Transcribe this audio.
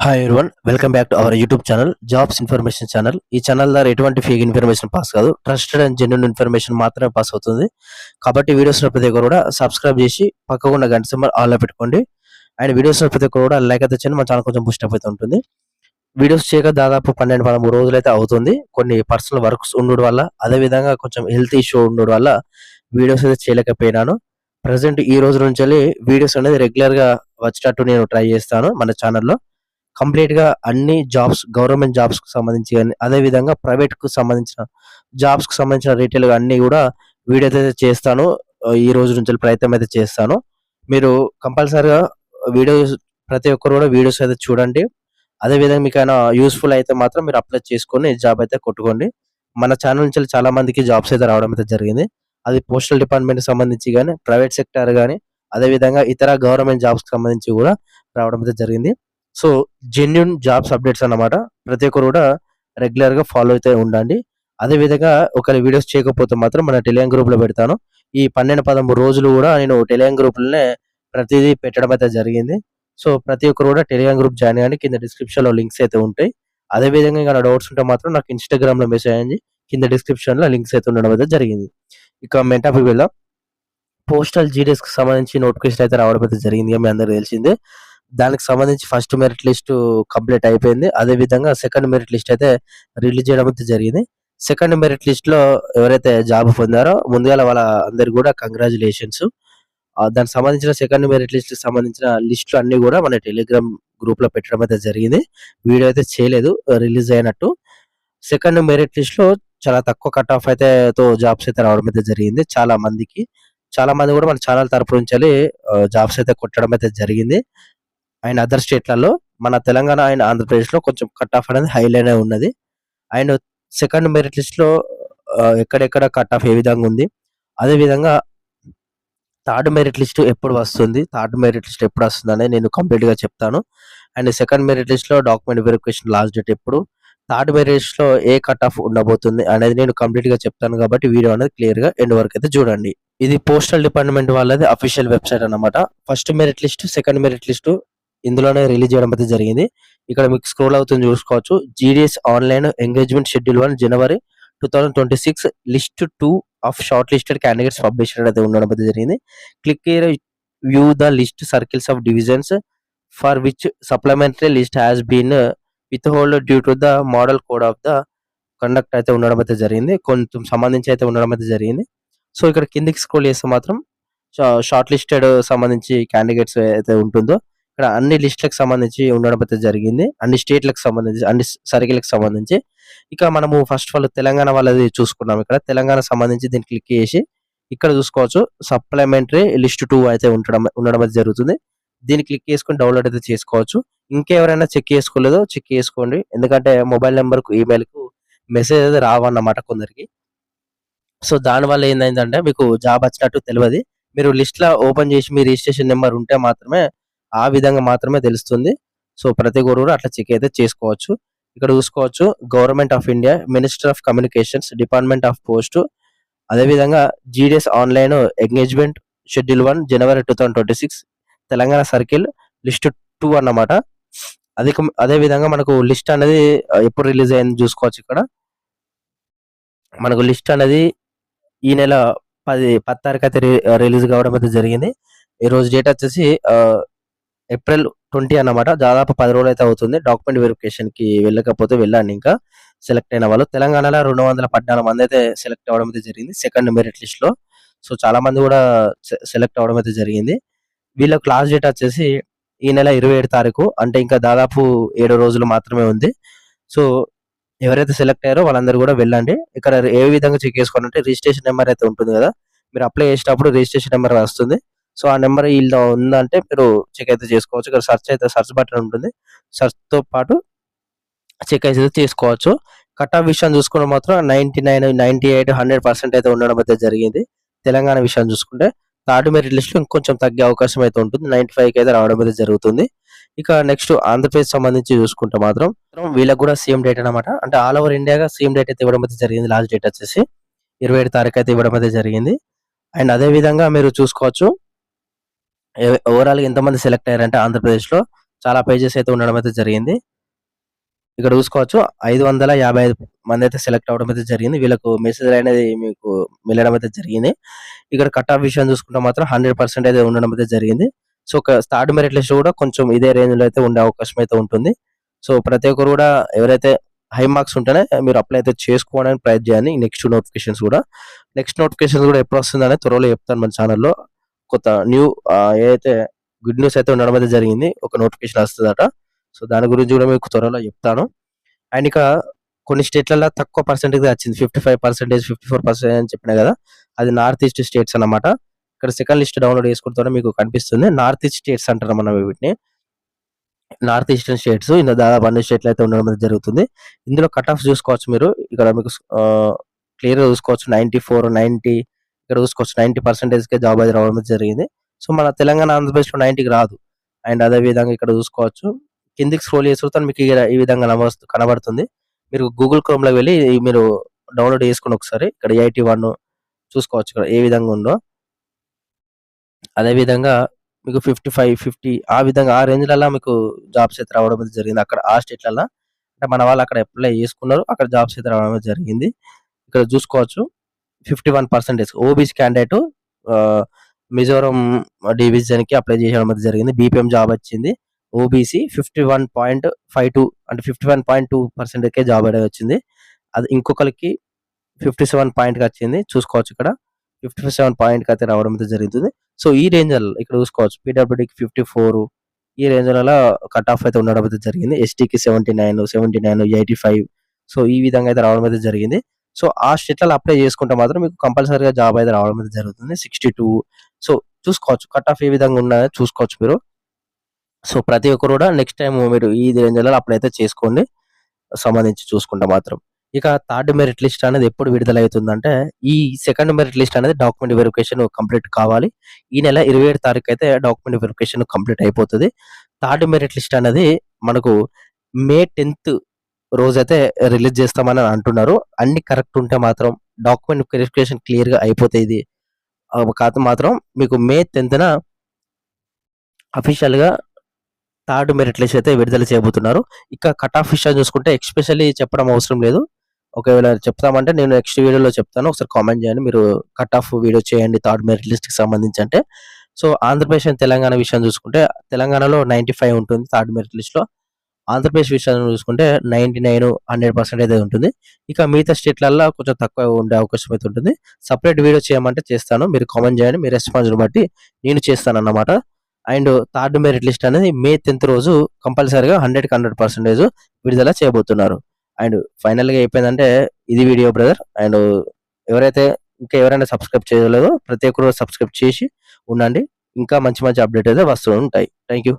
Hi everyone, welcome back to our YouTube channel jobs information channel. ఈ channel ద్వారా ఎటువంటి fake information pass కాదు, trusted and genuine information మాత్రమే pass అవుతుంది. కాబట్టి వీడియోస్ ప్రతి ఒక్కరు కూడా సబ్స్క్రైబ్ చేసి పక్కకు ఉన్న గంట సింబల్ ఆన్లో పెట్టుకోండి. అండ్ వీడియోస్ ప్రతి ఒక్కరు కూడా లైక్ అయితే చేయండి, మన ఛానల్ కొంచెం బూస్ట్ అప్ అయితే ఉంటుంది. వీడియోస్ చేయక దాదాపు 12-13 రోజులు అయితే అవుతుంది. కొన్ని పర్సనల్ వర్క్స్ ఉండడం వల్ల, అదేవిధంగా కొంచెం హెల్త్ ఇష్యూ ఉండడం వల్ల వీడియోస్ అయితే చేయలేకపోయినాను. ప్రజెంట్ ఈ రోజు నుంచి వీడియోస్ అనేది రెగ్యులర్ గా వచ్చేటట్టు నేను ట్రై చేస్తాను. మన ఛానల్లో కంప్లీట్ గా అన్ని జాబ్స్, గవర్నమెంట్ జాబ్స్ కు సంబంధించి కానీ, అదే విధంగా ప్రైవేట్ కు సంబంధించిన జాబ్స్ కు సంబంధించిన రీటైల్ అన్ని కూడా వీడియో అయితే చేస్తాను. ఈ రోజు నుంచి ప్రయత్నం అయితే చేస్తాను. మీరు కంపల్సరిగా వీడియోస్ ప్రతి ఒక్కరు కూడా వీడియోస్ అయితే చూడండి. అదే విధంగా మీకు ఏమైనా యూస్ఫుల్ అయితే మాత్రం మీరు అప్లై చేసుకొని జాబ్ అయితే కొట్టుకోండి. మన ఛానల్ నుంచి చాలా మందికి జాబ్స్ అయితే రావడం అయితే జరిగింది. అది పోస్టల్ డిపార్ట్మెంట్ సంబంధించి కానీ, ప్రైవేట్ సెక్టర్ కానీ, అదే విధంగా ఇతర గవర్నమెంట్ జాబ్స్ కి సంబంధించి కూడా రావడం అయితే జరిగింది. సో జెన్యూన్ జాబ్స్ అప్డేట్స్ అన్నమాట. ప్రతి ఒక్కరు కూడా రెగ్యులర్ గా ఫాలో అయితే ఉండండి. అదే విధంగా ఒకవేళ వీడియోస్ చేయకపోతే మాత్రం మన టెలిగ్రామ్ గ్రూప్ లో పెడతాను. ఈ 12-13 రోజులు కూడా నేను టెలిగ్రామ్ గ్రూప్ లోనే ప్రతిదీ పెట్టడం అయితే జరిగింది. సో ప్రతి ఒక్కరు కూడా టెలిగ్రామ్ గ్రూప్ జాయిన్ అవ్వండి. కింద డిస్క్రిప్షన్ లో లింక్స్ అయితే ఉంటాయి. అదే విధంగా ఇంకా డౌట్స్ ఉంటే మాత్రం నాకు ఇన్స్టాగ్రామ్ లో మెసేజ్ అయ్యండి. కింద డిస్క్రిప్షన్ లో లింక్స్ అయితే ఉండడం అయితే జరిగింది. ఇక మెయిన్ టాపిక్ వెళ్దాం. పోస్టల్ జీడీఎస్ కి సంబంధించి నోటిఫికేషన్ అయితే రావడం అయితే జరిగింది, మీ అందరికీ తెలిసిందే. దానికి సంబంధించి ఫస్ట్ మెరిట్ లిస్ట్ కంప్లీట్ అయిపోయింది. అదే విధంగా సెకండ్ మెరిట్ లిస్ట్ అయితే రిలీజ్ చేయడం అయితే జరిగింది. సెకండ్ మెరిట్ లిస్ట్ లో ఎవరైతే జాబ్ పొందారో ముందుగా వాళ్ళ అందరికి కూడా కంగ్రాచులేషన్స్. దానికి సంబంధించిన సెకండ్ మెరిట్ లిస్ట్ సంబంధించిన లిస్టులు అన్ని కూడా మన టెలిగ్రామ్ గ్రూప్ లో పెట్టడం అయితే జరిగింది. వీడియో అయితే చేయలేదు రిలీజ్ అయినట్టు. సెకండ్ మెరిట్ లిస్ట్ లో చాలా తక్కువ కట్ ఆఫ్ అయితే తో జాబ్స్ అయితే రావడం అయితే జరిగింది. చాలా మంది కూడా మన ఛానల్ తరపు నుంచి జాబ్స్ అయితే కొట్టడం అయితే జరిగింది. అండ్ అదర్ స్టేట్లలో మన తెలంగాణ అండ్ ఆంధ్రప్రదేశ్ లో కొంచెం కట్ ఆఫ్ అనేది హైలైన్ ఉన్నది. అండ్ సెకండ్ మెరిట్ లిస్ట్ లో ఎక్కడెక్కడ కట్ ఆఫ్ ఏ విధంగా ఉంది, అదే విధంగా థర్డ్ మెరిట్ లిస్ట్ ఎప్పుడు వస్తుంది, థర్డ్ మెరిట్ లిస్ట్ ఎప్పుడు వస్తుంది అనేది నేను కంప్లీట్ గా చెప్తాను. అండ్ సెకండ్ మెరిట్ లిస్ట్ లో డాక్యుమెంట్ వెరిఫికేషన్ లాస్ట్ డేట్ ఎప్పుడు, థర్డ్ మెరిట్ లిస్ట్ లో ఏ కట్ ఆఫ్ ఉండబోతుంది అనేది నేను కంప్లీట్ గా చెప్తాను. కాబట్టి వీడియో అనేది క్లియర్ గా ఎండ్ వరకు అయితే చూడండి. ఇది పోస్టల్ డిపార్ట్మెంట్ వాళ్ళది అఫీషియల్ వెబ్సైట్ అన్నమాట. First merit list, second merit list ఇందులోనే రిలీజ్ చేయడం అయితే జరిగింది. ఇక్కడ మీకు స్క్రోల్ అవుతుంది చూసుకోవచ్చు. GDS online engagement schedule 1 January 2026 list 2 of shortlisted candidates published అయితే ఉండడం అయితే జరిగింది. Click here view the list circles of divisions for which supplementary list has been withheld due to the model code of the conduct అయితే ఉండడం అయితే జరిగింది. కొంచెం సంబంధించి అయితే ఉండడం అయితే జరిగింది. సో ఇక్కడ కిందికి స్క్రోల్ చేస్తే మాత్రం షార్ట్ లిస్టెడ్ సంబంధించి క్యాండిడేట్స్ అయితే ఉంటుందో ఇక్కడ అన్ని లిస్టులకు సంబంధించి ఉండడం అయితే జరిగింది. అన్ని స్టేట్లకు సంబంధించి, అన్ని సర్కిల్కి సంబంధించి. ఇక మనము ఫస్ట్ ఆఫ్ ఆల్ తెలంగాణ వాళ్ళది చూసుకున్నాం. ఇక్కడ తెలంగాణ సంబంధించి దీన్ని క్లిక్ చేసి ఇక్కడ చూసుకోవచ్చు సప్లిమెంటరీ లిస్ట్ 2 అయితే ఉండడం అయితే జరుగుతుంది. దీన్ని క్లిక్ చేసుకొని డౌన్లోడ్ అయితే చేసుకోవచ్చు. ఇంకెవరైనా చెక్ చేసుకోలేదో చెక్ చేసుకోండి, ఎందుకంటే మొబైల్ నెంబర్ కు, ఈమెయిల్ కు మెసేజ్ అయితే రావన్నమాట కొందరికి. సో దానివల్ల ఏంటంటే మీకు జాబ్ వచ్చినట్టు తెలియదు. మీరు లిస్ట్ లో ఓపెన్ చేసి మీ రిజిస్ట్రేషన్ నెంబర్ ఉంటే మాత్రమే ఆ విధంగా మాత్రమే తెలుస్తుంది. సో ప్రతి ఒక్కరు అట్లా చెక్ అయితే చేసుకోవచ్చు. ఇక్కడ చూసుకోవచ్చు government of India, minister of communications, department of post, అదేవిధంగా GDS online engagement schedule 1 January 2026 Telangana circle list 2 అన్నమాట. అదే విధంగా మనకు లిస్ట్ అనేది ఎప్పుడు రిలీజ్ అయింది చూసుకోవచ్చు. ఇక్కడ మనకు లిస్ట్ అనేది ఈ నెల 10 తారీఖు అయితే రిలీజ్ కావడం అయితే జరిగింది. ఈ రోజు డేట్ వచ్చేసి ఏప్రిల్ 20 అన్నమాట. దాదాపు 10 రోజులు అయితే అవుతుంది. డాక్యుమెంట్ వెరిఫికేషన్ కి వెళ్ళకపోతే వెళ్ళండి. ఇంకా సెలెక్ట్ అయిన వాళ్ళు తెలంగాణలో 214 మంది అయితే సెలెక్ట్ అవ్వడం అయితే జరిగింది సెకండ్ మెరిట్ లిస్ట్ లో. సో చాలా మంది కూడా సెలెక్ట్ అవ్వడం అయితే జరిగింది. వీళ్ళకి లాస్ట్ డేట్ వచ్చేసి ఈ నెల 27 తారీఖు, అంటే ఇంకా దాదాపు 7 రోజులు మాత్రమే ఉంది. సో ఎవరైతే సెలెక్ట్ అయ్యారో వాళ్ళందరూ కూడా వెళ్ళండి. ఇక్కడ ఏ విధంగా చెక్ చేసుకోవాలంటే రిజిస్ట్రేషన్ నెంబర్ అయితే ఉంటుంది కదా, మీరు అప్లై చేసేటప్పుడు రిజిస్ట్రేషన్ నెంబర్ వస్తుంది. సో ఆ నెంబర్ వీళ్ళు ఉందంటే మీరు చెక్ అయితే చేసుకోవచ్చు. ఇక్కడ సెర్చ్ బటన్ ఉంటుంది, సెర్చ్ తో పాటు చెక్ అయితే చేసుకోవచ్చు. కట్ ఆఫ్ విషయం చూసుకుంటే మాత్రం 99, 98, 100% అయితే ఉండడం అయితే జరిగింది. తెలంగాణ విషయం చూసుకుంటే థర్డ్ మెరిట్ లిస్ట్ లో ఇంకొంచెం తగ్గే అవకాశం అయితే ఉంటుంది. 95 అయితే రావడం అయితే జరుగుతుంది. ఇక నెక్స్ట్ ఆంధ్రప్రదేశ్ సంబంధించి చూసుకుంటే మాత్రం వీళ్ళకి కూడా సేమ్ డేట్ అనమాట. అంటే ఆల్ ఓవర్ ఇండియాగా సేమ్ డేట్ అయితే ఇవ్వడం అయితే జరిగింది. లాస్ట్ డేట్ వచ్చేసి 27 తారీఖు అయితే ఇవ్వడం అయితే జరిగింది. అండ్ అదే విధంగా మీరు చూసుకోవచ్చు ఓవరాల్ గా ఎంతమంది సెలెక్ట్ అయ్యారంటే ఆంధ్రప్రదేశ్ లో చాలా పేజెస్ అయితే ఉండడం అయితే జరిగింది. ఇక్కడ చూసుకోవచ్చు 555 మంది అయితే సెలెక్ట్ అవ్వడం అయితే జరిగింది. వీళ్ళకు మెసేజ్ అనేది మీకు వెళ్ళడం అయితే జరిగింది. ఇక్కడ కట్ ఆఫ్ విషయం చూసుకుంటే మాత్రం 100% అయితే ఉండడం అయితే జరిగింది. సో, థర్డ్ మెరిట్ లిస్ట్ కూడా కొంచెం ఇదే రేంజ్‌లో అయితే ఉండే అవకాశం అయితే ఉంటుంది. సో, ప్రతి ఒక్కరు కూడా ఎవరైతే హై మార్క్స్ ఉంటేనే మీరు అప్లై అయితే చేసుకోవడానికి ప్రయత్నం చేయండి. నెక్స్ట్ నోటిఫికేషన్స్ కూడా ఎప్పుడొస్తుందనేది త్వరలో చెప్తాను మన ఛానెల్‌లో. కొత్త ఏదైతే గుడ్ న్యూస్ అయితే ఉండడం అయితే జరిగింది. ఒక నోటిఫికేషన్ వస్తదట. సో, దాని గురించి కూడా మీకు త్వరలో చెప్తాను. అండ్ ఇక కొన్ని స్టేట్‌లలో తక్కువ పర్సెంటేజ్ వచ్చింది. 55%, 54% అని చెప్పినా కదా! అది నార్త్ ఈస్ట్ స్టేట్స్ అన్నమాట. ఇక్కడ సెకండ్ లిస్ట్ డౌన్‌లోడ్ చేసుకుంటేనే మీకు కనిపిస్తుంది. నార్త్ ఈస్ట్ స్టేట్స్ అంటారు మనం వీటిని. నార్త్ ఈస్టర్న్ స్టేట్స్ ఇందులో దాదాపు అన్ని స్టేట్‌లో అయితే ఉండడం అనేది జరుగుతుంది. ఇందులో కట్ ఆఫ్స్ చూసుకోవచ్చు మీరు. ఇక్కడ మీకు క్లియర్‌గా చూసుకోవచ్చు 94, 90 ఇక్కడ చూసుకోవచ్చు 90%కే జాబ్ అయితే రావడం అయితే జరిగింది. సో, మన తెలంగాణ, ఆంధ్రప్రదేశ్‌లో 90కి రాదు. అండ్ అదే విధంగా ఇక్కడ చూసుకోవచ్చు. కిందకి స్క్రోల్ చేస్తే మీకు ఈ విధంగా కనబడుతుంది. మీరు గూగుల్ క్రోమ్‌లోకి వెళ్లి మీరు డౌన్‌లోడ్ చేసుకోండి ఒకసారి. ఇక్కడ ఐఐటీ 1 చూసుకోవచ్చు ఇక్కడ ఏ విధంగా ఉందో. అదే విధంగా మీకు 55, 50 ఆ విధంగా ఆ రేంజ్‌లల్లా మీకు జాబ్స్ అయితే రావడం అయితే జరిగింది. అక్కడ ఆ స్టేట్‌లల్లా అంటే మన వాళ్ళు అక్కడ అప్లై చేసుకున్నారు. అక్కడ జాబ్స్ అయితే రావడం అయితే జరిగింది. ఇక్కడ చూసుకోవచ్చు 51% ఓబీసీ క్యాండిడేట్ మిజోరం డివిజన్‌కి అప్లై చేయడం అయితే జరిగింది. బీపీఎం జాబ్ వచ్చింది. ఓబీసీ 51.52 అంటే 51.2%కే జాబ్ అనేది వచ్చింది. అది ఇంకొకరికి 57 పాయింట్‌కి వచ్చింది. చూసుకోవచ్చు ఇక్కడ 57 పాయింట్‌కి అయితే రావడం అయితే జరుగుతుంది. సో, ఈ రేంజ్‌లలో ఇక్కడ చూసుకోవచ్చు పీడబ్ల్యూడీకి 54 ఈ రేంజ్‌లలో కట్ ఆఫ్ అయితే ఉండడం అయితే జరిగింది. ఎస్టీకి 79, 79, 85 సో, ఈ విధంగా అయితే రావడం అయితే జరిగింది. సో, ఆ స్టేట్‌లలో అప్లై చేసుకుంటే మాత్రం మీకు కంపల్సరీగా జాబ్ అయితే రావడం అయితే జరుగుతుంది. 62 సో, చూసుకోవచ్చు కట్ ఆఫ్ ఏ విధంగా ఉన్నదో చూసుకోవచ్చు మీరు. సో, ప్రతి ఒక్కరు కూడా నెక్స్ట్ టైమ్ మీరు ఈ రేంజ్‌లలో అప్లై అయితే చేసుకోండి. సంబంధించి చూసుకుంటే మాత్రం. ఇక థర్డ్ మెరిట్ లిస్ట్ అనేది ఎప్పుడు విడుదలవుతుందంటే, ఈ సెకండ్ మెరిట్ లిస్ట్ అనేది డాక్యుమెంట్ వెరిఫికేషన్ కంప్లీట్ కావాలి. ఈ నెల 27 తారీఖు అయితే డాక్యుమెంట్ వెరిఫికేషన్ కంప్లీట్ అయిపోతది. థర్డ్ మెరిట్ లిస్ట్ అనేది మనకు మే 10థ్ రోజైతే రిలీజ్ చేస్తామని అంటున్నారు. అన్ని కరెక్ట్ ఉంటే మాత్రం డాక్యుమెంట్ వెరిఫికేషన్ క్లియర్‌గా అయిపోతే ఇది కాతే మాత్రం మీకు మే 10థ్‌న అఫీషియల్‌గా థర్డ్ మెరిట్ లిస్ట్ అయితే విడుదల చేయబోతున్నారు. ఇక కట్ ఆఫ్ విషయం చూసుకుంటే ఎస్పెషల్లీ చెప్పడం అవసరం లేదు. ఒకవేళ చెప్తామంటే నేను నెక్స్ట్ వీడియోలో చెప్తాను. ఒకసారి కామెంట్ చేయండి. మీరు కట్ ఆఫ్ వీడియో చేయండి థర్డ్ మెరిట్ లిస్ట్‌కి సంబంధించి అంటే. సో, ఆంధ్రప్రదేశ్ అండ్ తెలంగాణ విషయం చూసుకుంటే తెలంగాణలో 95 ఉంటుంది థర్డ్ మెరిట్ లిస్ట్‌లో. ఆంధ్రప్రదేశ్ విషయం చూసుకుంటే 99, 100% అయితే ఉంటుంది. ఇక మిగతా స్టేట్‌లల్లో కొంచెం తక్కువ ఉండే అవకాశం అయితే ఉంటుంది. సెపరేట్ వీడియో చేయమంటే చేస్తాను. మీరు కామెంట్ చేయండి. మీ రెస్పాన్స్‌ని బట్టి నేను చేస్తానన్నమాట. అండ్ థర్డ్ మెరిట్ లిస్ట్ అనేది మే 10థ్ రోజు కంపల్సరీగా 100కి 100% విడుదల చేయబోతున్నారు. అండ్ ఫైనల్‌గా అయిపోయిందంటే ఇది వీడియో బ్రదర్. అండ్ ఎవరైనా సబ్స్క్రైబ్ చేయలేదో ప్రతి ఒక్కరు సబ్స్క్రైబ్ చేసి ఉండండి. ఇంకా మంచి మంచి అప్డేట్ అయితే వస్తూ ఉంటాయి. Thank you.